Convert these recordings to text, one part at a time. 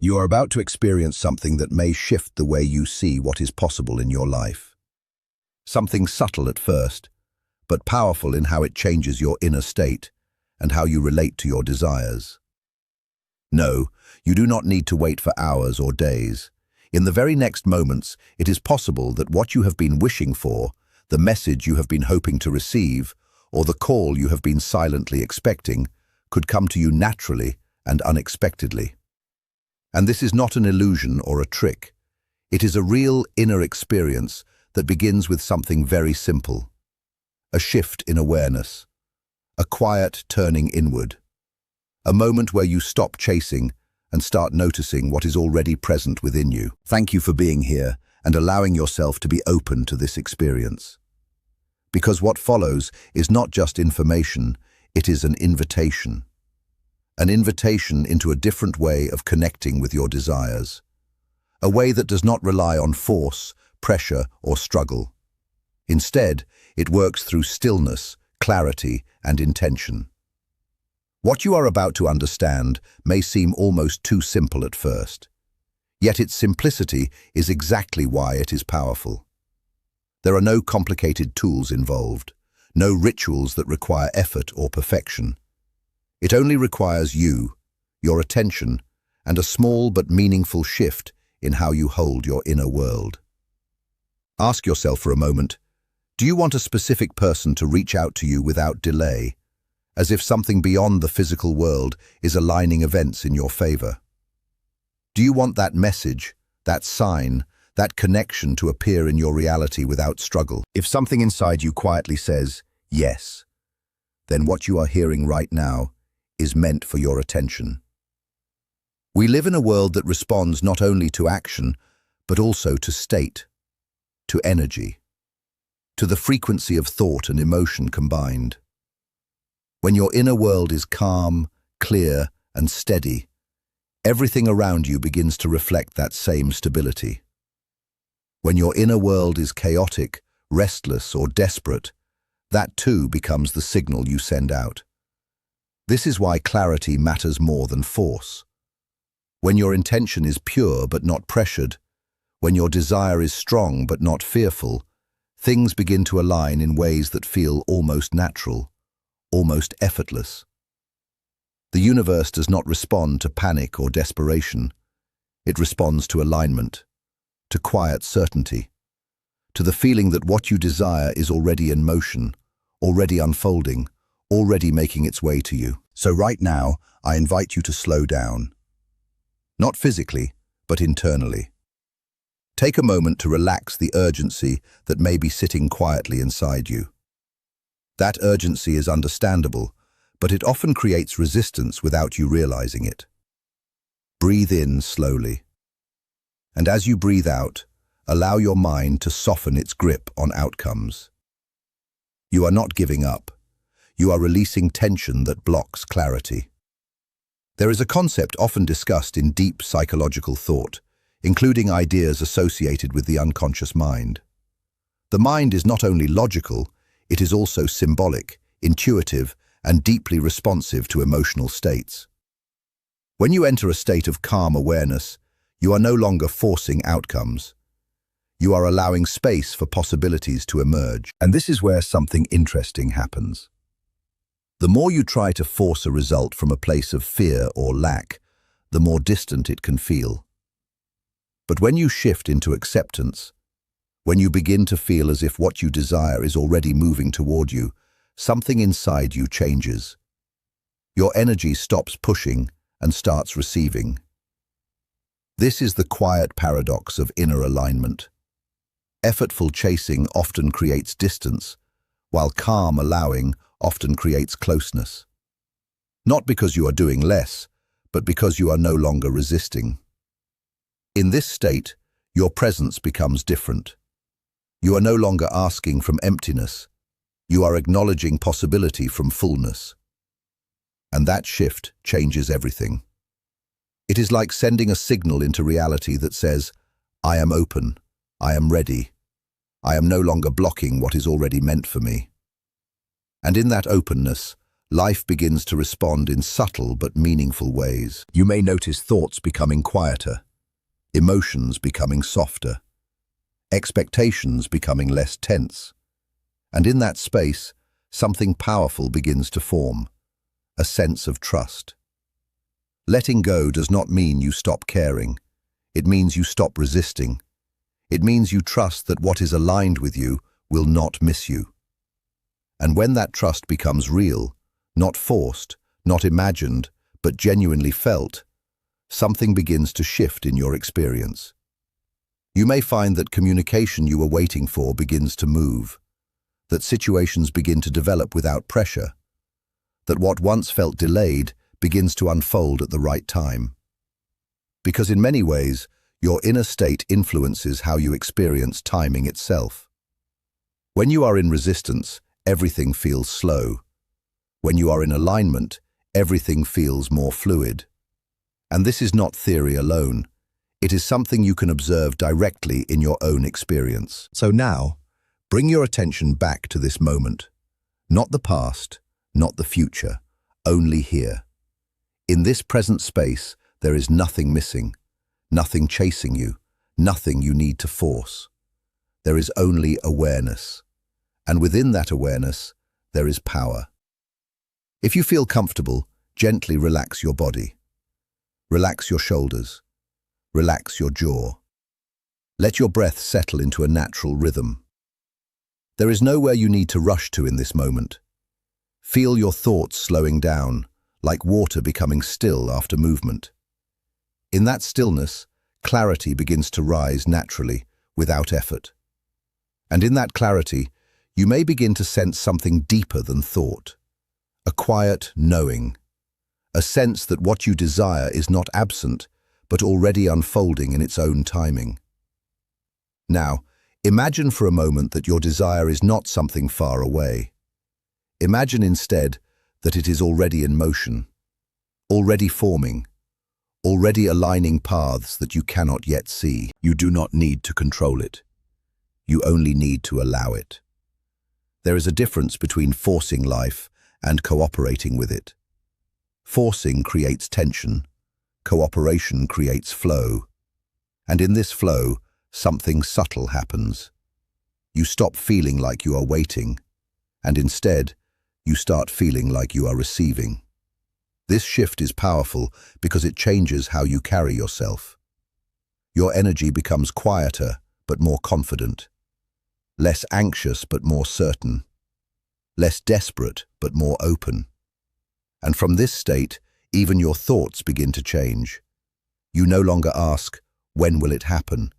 You are about to experience something that may shift the way you see what is possible in your life. Something subtle at first, but powerful in how it changes your inner state and how you relate to your desires. No, you do not need to wait for hours or days. In the very next moments, it is possible that what you have been wishing for, the message you have been hoping to receive, or the call you have been silently expecting, could come to you naturally and unexpectedly. And this is not an illusion or a trick. It is a real inner experience that begins with something very simple. A shift in awareness. A quiet turning inward. A moment where you stop chasing and start noticing what is already present within you. Thank you for being here and allowing yourself to be open to this experience. Because what follows is not just information, it is an invitation. An invitation into a different way of connecting with your desires. A way that does not rely on force, pressure, or struggle. Instead, it works through stillness, clarity, and intention. What you are about to understand may seem almost too simple at first. Yet its simplicity is exactly why it is powerful. There are no complicated tools involved, no rituals that require effort or perfection. It only requires you, your attention, and a small but meaningful shift in how you hold your inner world. Ask yourself for a moment, do you want a specific person to reach out to you without delay, as if something beyond the physical world is aligning events in your favor? Do you want that message, that sign, that connection to appear in your reality without struggle? If something inside you quietly says, yes, then what you are hearing right now is meant for your attention. We live in a world that responds not only to action, but also to state, to energy, to the frequency of thought and emotion combined. When your inner world is calm, clear, and steady, everything around you begins to reflect that same stability. When your inner world is chaotic, restless, or desperate, that too becomes the signal you send out. This is why clarity matters more than force. When your intention is pure but not pressured, when your desire is strong but not fearful, things begin to align in ways that feel almost natural, almost effortless. The universe does not respond to panic or desperation. It responds to alignment, to quiet certainty, to the feeling that what you desire is already in motion, already unfolding, already making its way to you. So right now, I invite you to slow down. Not physically, but internally. Take a moment to relax the urgency that may be sitting quietly inside you. That urgency is understandable, but it often creates resistance without you realizing it. Breathe in slowly. And as you breathe out, allow your mind to soften its grip on outcomes. You are not giving up. You are releasing tension that blocks clarity. There is a concept often discussed in deep psychological thought, including ideas associated with the unconscious mind. The mind is not only logical, it is also symbolic, intuitive, and deeply responsive to emotional states. When you enter a state of calm awareness, you are no longer forcing outcomes. You are allowing space for possibilities to emerge. And this is where something interesting happens. The more you try to force a result from a place of fear or lack, the more distant it can feel. But when you shift into acceptance, when you begin to feel as if what you desire is already moving toward you, something inside you changes. Your energy stops pushing and starts receiving. This is the quiet paradox of inner alignment. Effortful chasing often creates distance, while calm allowing often creates closeness. Not because you are doing less, but because you are no longer resisting. In this state, your presence becomes different. You are no longer asking from emptiness. You are acknowledging possibility from fullness. And that shift changes everything. It is like sending a signal into reality that says, I am open, I am ready, I am no longer blocking what is already meant for me. And in that openness life begins to respond in subtle but meaningful ways. You may notice thoughts becoming quieter, emotions becoming softer, expectations becoming less tense. And in that space, something powerful begins to form, a sense of trust. Letting go does not mean you stop caring. It means you stop resisting. It means you trust that what is aligned with you will not miss you. And when that trust becomes real, not forced, not imagined, but genuinely felt, something begins to shift in your experience. You may find that communication you were waiting for begins to move, that situations begin to develop without pressure, that what once felt delayed begins to unfold at the right time. Because in many ways, your inner state influences how you experience timing itself. When you are in resistance, everything feels slow. When you are in alignment, everything feels more fluid. And this is not theory alone. It is something you can observe directly in your own experience. So now, bring your attention back to this moment. Not the past, not the future, only here. In this present space, there is nothing missing, nothing chasing you, nothing you need to force. There is only awareness. And within that awareness, there is power. If you feel comfortable, gently relax your body. Relax your shoulders. Relax your jaw. Let your breath settle into a natural rhythm. There is nowhere you need to rush to in this moment. Feel your thoughts slowing down, like water becoming still after movement. In that stillness, clarity begins to rise naturally, without effort. And in that clarity, you may begin to sense something deeper than thought. A quiet knowing. A sense that what you desire is not absent, but already unfolding in its own timing. Now, imagine for a moment that your desire is not something far away. Imagine instead that it is already in motion, already forming, already aligning paths that you cannot yet see. You do not need to control it. You only need to allow it. There is a difference between forcing life and cooperating with it. Forcing creates tension. Cooperation creates flow. And in this flow, something subtle happens. You stop feeling like you are waiting, and instead, you start feeling like you are receiving. This shift is powerful because it changes how you carry yourself. Your energy becomes quieter but more confident, less anxious but more certain, less desperate but more open. And from this state, even your thoughts begin to change. You no longer ask, when will it happen?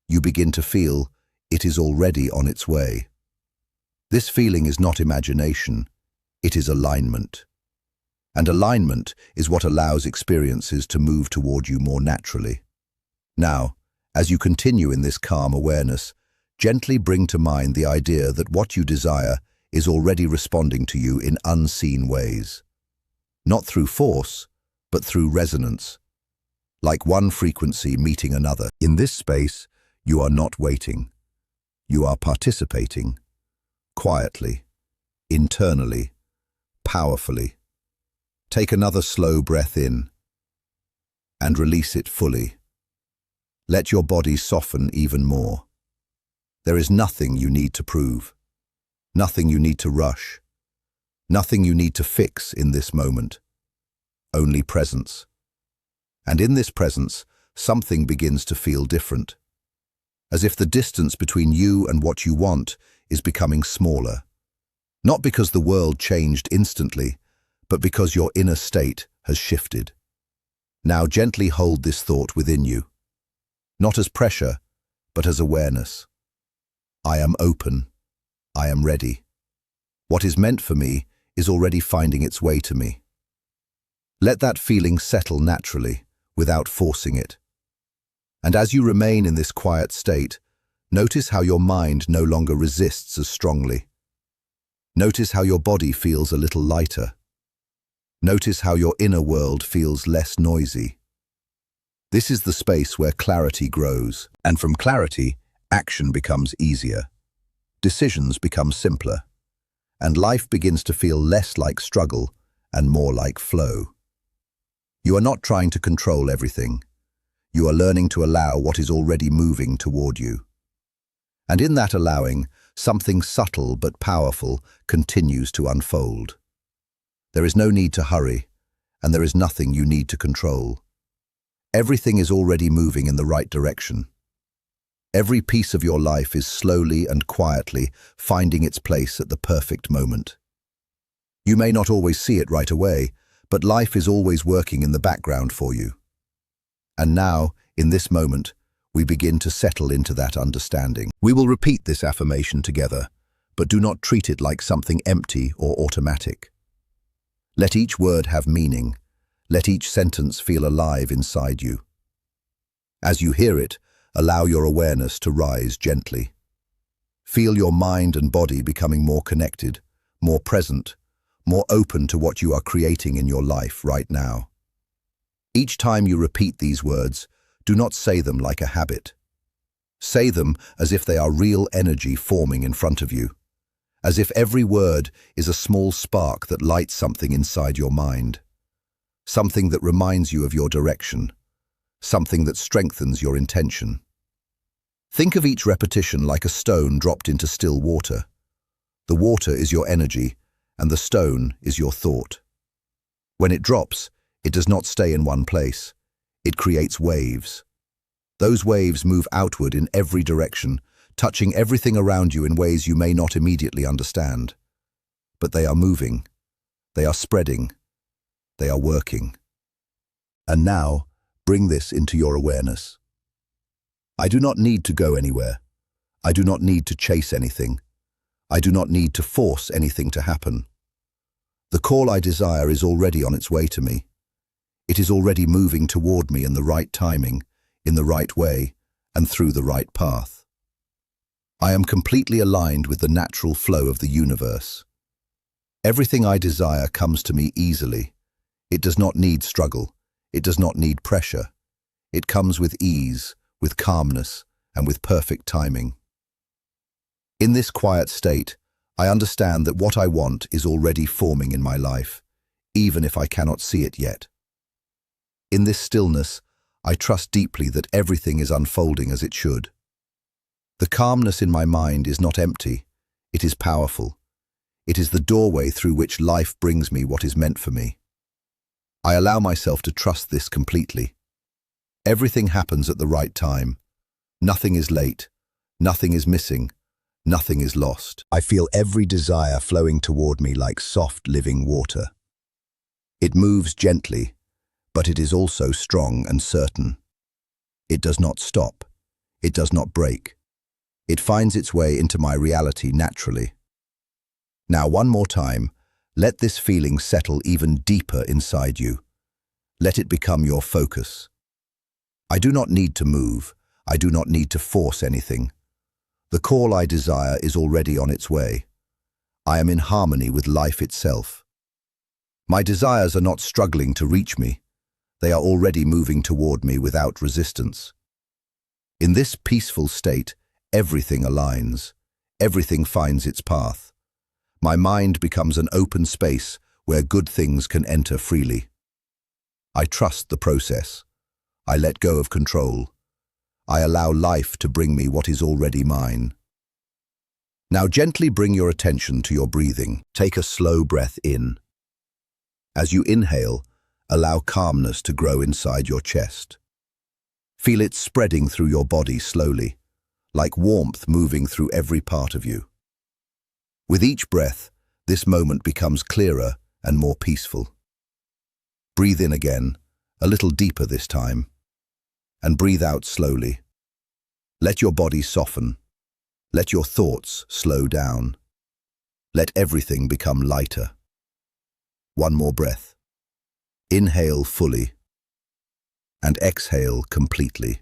You begin to feel, it is already on its way. This feeling is not imagination, it is alignment. And alignment is what allows experiences to move toward you more naturally. Now, as you continue in this calm awareness, gently bring to mind the idea that what you desire is already responding to you in unseen ways. Not through force, but through resonance. Like one frequency meeting another. In this space, you are not waiting. You are participating. Quietly, internally, powerfully. Take another slow breath in and release it fully. Let your body soften even more. There is nothing you need to prove, nothing you need to rush, nothing you need to fix in this moment. Only presence. And in this presence, something begins to feel different. As if the distance between you and what you want is becoming smaller. Not because the world changed instantly, but because your inner state has shifted. Now gently hold this thought within you. Not as pressure, but as awareness. I am open. I am ready. What is meant for me is already finding its way to me. Let that feeling settle naturally, without forcing it. And as you remain in this quiet state, notice how your mind no longer resists as strongly. Notice how your body feels a little lighter. Notice how your inner world feels less noisy. This is the space where clarity grows, and from clarity, action becomes easier. Decisions become simpler, and life begins to feel less like struggle and more like flow. You are not trying to control everything. You are learning to allow what is already moving toward you. And in that allowing, something subtle but powerful continues to unfold. There is no need to hurry, and there is nothing you need to control. Everything is already moving in the right direction. Every piece of your life is slowly and quietly finding its place at the perfect moment. You may not always see it right away, but life is always working in the background for you. And now, in this moment, we begin to settle into that understanding. We will repeat this affirmation together, but do not treat it like something empty or automatic. Let each word have meaning. Let each sentence feel alive inside you. As you hear it, allow your awareness to rise gently. Feel your mind and body becoming more connected, more present, more open to what you are creating in your life right now. Each time you repeat these words, do not say them like a habit. Say them as if they are real energy forming in front of you, as if every word is a small spark that lights something inside your mind, something that reminds you of your direction, something that strengthens your intention. Think of each repetition like a stone dropped into still water. The water is your energy, and the stone is your thought. When it drops, it does not stay in one place. It creates waves. Those waves move outward in every direction, touching everything around you in ways you may not immediately understand. But they are moving. They are spreading. They are working. And now, bring this into your awareness. I do not need to go anywhere. I do not need to chase anything. I do not need to force anything to happen. The call I desire is already on its way to me. It is already moving toward me in the right timing, in the right way, and through the right path. I am completely aligned with the natural flow of the universe. Everything I desire comes to me easily. It does not need struggle. It does not need pressure. It comes with ease, with calmness, and with perfect timing. In this quiet state, I understand that what I want is already forming in my life, even if I cannot see it yet. In this stillness, I trust deeply that everything is unfolding as it should. The calmness in my mind is not empty, it is powerful. It is the doorway through which life brings me what is meant for me. I allow myself to trust this completely. Everything happens at the right time. Nothing is late. Nothing is missing. Nothing is lost. I feel every desire flowing toward me like soft, living water. It moves gently, but it is also strong and certain. It does not stop. It does not break. It finds its way into my reality naturally. Now, one more time, let this feeling settle even deeper inside you. Let it become your focus. I do not need to move. I do not need to force anything. The call I desire is already on its way. I am in harmony with life itself. My desires are not struggling to reach me. They are already moving toward me without resistance. In this peaceful state, everything aligns. Everything finds its path. My mind becomes an open space where good things can enter freely. I trust the process. I let go of control. I allow life to bring me what is already mine. Now gently bring your attention to your breathing. Take a slow breath in. As you inhale, allow calmness to grow inside your chest. Feel it spreading through your body slowly, like warmth moving through every part of you. With each breath, this moment becomes clearer and more peaceful. Breathe in again, a little deeper this time, and breathe out slowly. Let your body soften. Let your thoughts slow down. Let everything become lighter. One more breath. Inhale fully and exhale completely.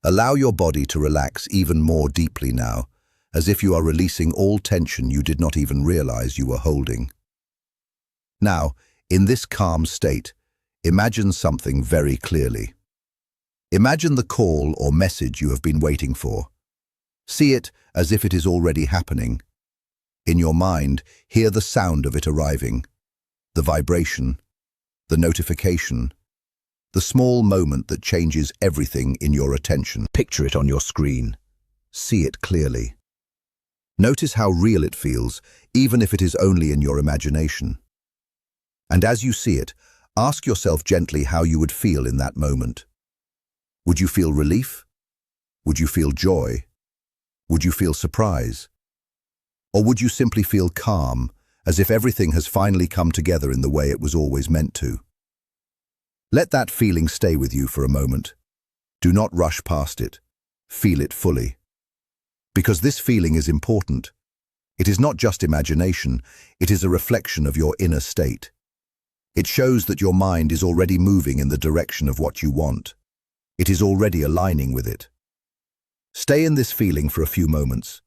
Allow your body to relax even more deeply now, as if you are releasing all tension you did not even realize you were holding. Now, in this calm state, imagine something very clearly. Imagine the call or message you have been waiting for. See it as if it is already happening. In your mind, hear the sound of it arriving, the vibration, the notification, the small moment that changes everything in your attention. Picture it on your screen. See it clearly. Notice how real it feels, even if it is only in your imagination. And as you see it, ask yourself gently how you would feel in that moment. Would you feel relief? Would you feel joy? Would you feel surprise? Or would you simply feel calm, as if everything has finally come together in the way it was always meant to? Let that feeling stay with you for a moment. Do not rush past it. Feel it fully. Because this feeling is important. It is not just imagination, it is a reflection of your inner state. It shows that your mind is already moving in the direction of what you want. It is already aligning with it. Stay in this feeling for a few moments.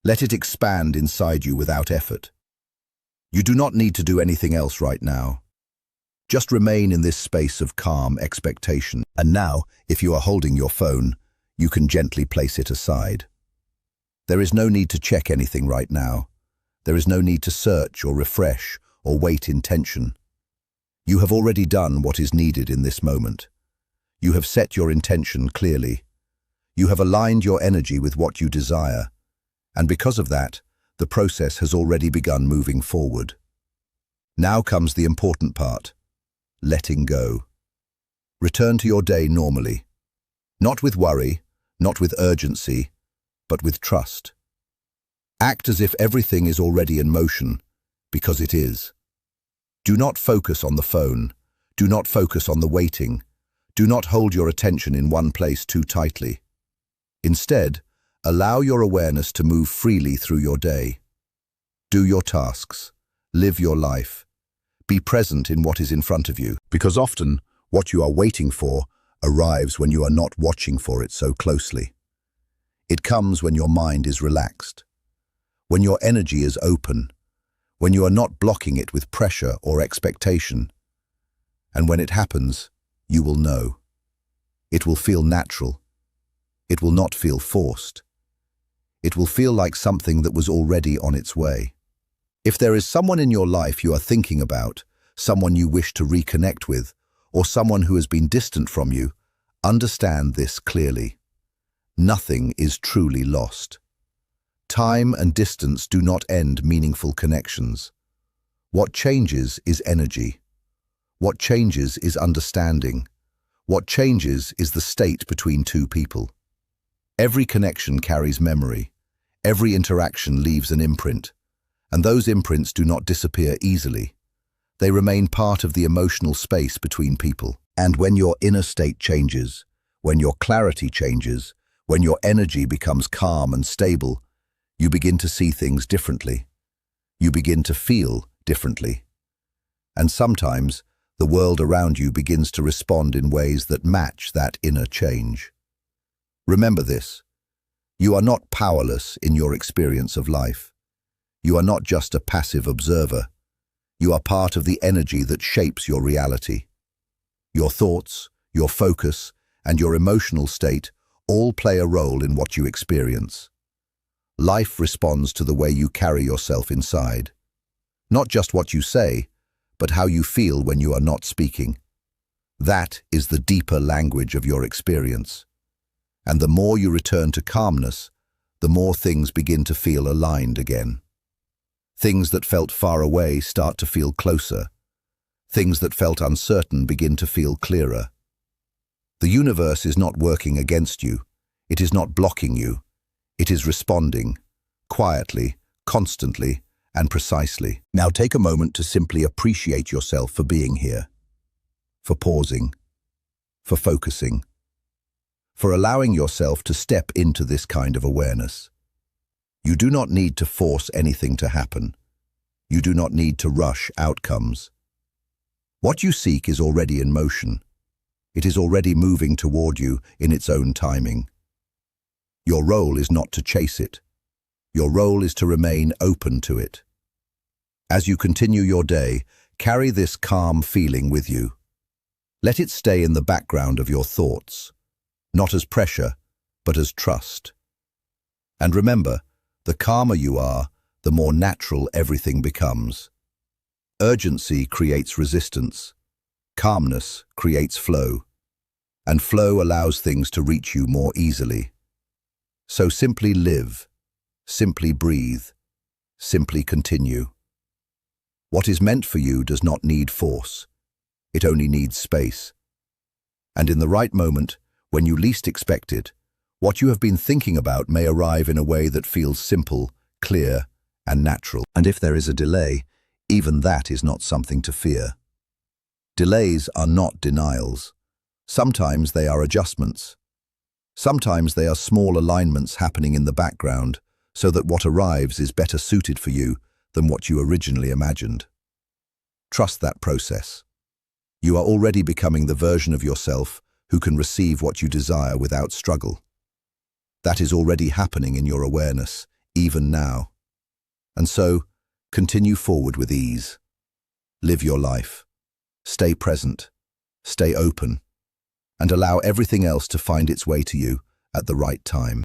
Let it expand inside you without effort. You do not need to do anything else right now. Just remain in this space of calm expectation. And now, if you are holding your phone, you can gently place it aside. There is no need to check anything right now. There is no need to search or refresh or wait in tension. You have already done what is needed in this moment. You have set your intention clearly. You have aligned your energy with what you desire. And because of that, the process has already begun moving forward. Now comes the important part, letting go. Return to your day normally. Not with worry, not with urgency, but with trust. Act as if everything is already in motion, because it is. Do not focus on the phone. Do not focus on the waiting. Do not hold your attention in one place too tightly. Instead, allow your awareness to move freely through your day. Do your tasks. Live your life. Be present in what is in front of you, because often what you are waiting for arrives when you are not watching for it so closely. It comes when your mind is relaxed, when your energy is open, when you are not blocking it with pressure or expectation. And when it happens, you will know. It will feel natural. It will not feel forced. It will feel like something that was already on its way. If there is someone in your life you are thinking about, someone you wish to reconnect with, or someone who has been distant from you, understand this clearly. Nothing is truly lost. Time and distance do not end meaningful connections. What changes is energy. What changes is understanding. What changes is the state between two people. Every connection carries memory. Every interaction leaves an imprint, and those imprints do not disappear easily. They remain part of the emotional space between people. And when your inner state changes, when your clarity changes, when your energy becomes calm and stable, you begin to see things differently. You begin to feel differently. And sometimes, the world around you begins to respond in ways that match that inner change. Remember this. You are not powerless in your experience of life. You are not just a passive observer. You are part of the energy that shapes your reality. Your thoughts, your focus, and your emotional state all play a role in what you experience. Life responds to the way you carry yourself inside. Not just what you say, but how you feel when you are not speaking. That is the deeper language of your experience. And the more you return to calmness, the more things begin to feel aligned again. Things that felt far away start to feel closer. Things that felt uncertain begin to feel clearer. The universe is not working against you. It is not blocking you. It is responding, quietly, constantly, and precisely. Now take a moment to simply appreciate yourself for being here, for pausing, for focusing, for allowing yourself to step into this kind of awareness. You do not need to force anything to happen. You do not need to rush outcomes. What you seek is already in motion. It is already moving toward you in its own timing. Your role is not to chase it. Your role is to remain open to it. As you continue your day, carry this calm feeling with you. Let it stay in the background of your thoughts, not as pressure, but as trust. And remember, the calmer you are, the more natural everything becomes. Urgency creates resistance. Calmness creates flow. And flow allows things to reach you more easily. So simply live, simply breathe, simply continue. What is meant for you does not need force. It only needs space. And in the right moment, when you least expect it, what you have been thinking about may arrive in a way that feels simple, clear, and natural. And if there is a delay, even that is not something to fear. Delays are not denials. Sometimes they are adjustments. Sometimes they are small alignments happening in the background so that what arrives is better suited for you than what you originally imagined. Trust that process. You are already becoming the version of yourself who can receive what you desire without struggle. That is already happening in your awareness, even now. And so, continue forward with ease. Live your life. Stay present. Stay open. And allow everything else to find its way to you at the right time.